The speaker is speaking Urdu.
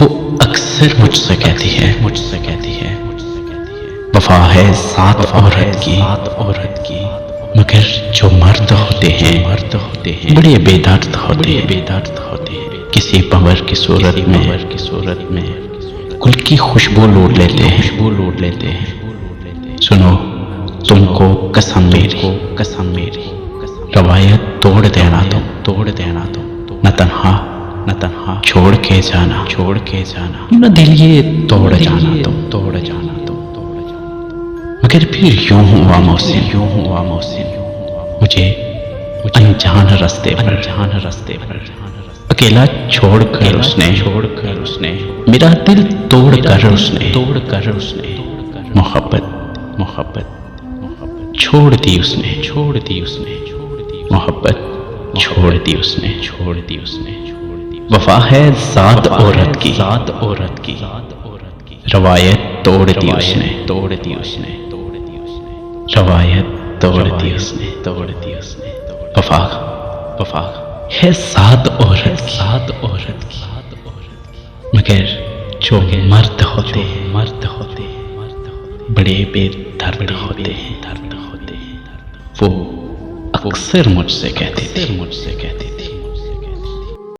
وہ اکثر مجھ سے کہتی ہے وفا ہے سات عورت کی مگر جو مرد ہوتے ہیں بڑے بے درد ہوتے ہیں کسی پنور کی صورت میں گل کی خوشبو لوٹ لیتے ہیں سنو تم کو قسم میری روایت توڑ دینا تم نہ تنہا چھوڑ کے جانا نہ دل یہ توڑ جانا مگر پھر یوں ہوا محسن مجھے انجان رستے پر اکیلا چھوڑ کر اس نے میرا دل توڑ کر اس نے محبت چھوڑ دی اس نے محبت چھوڑ دی اس نے وفا ہے ذات عورت کی روایت توڑ دی اس نے روایت توڑ دی اس نے وفا ہے ذات عورت کی مگر جو مرد ہوتے بڑے بے درد ہوتے ہیں وہ اکثر مجھ سے کہتے تھے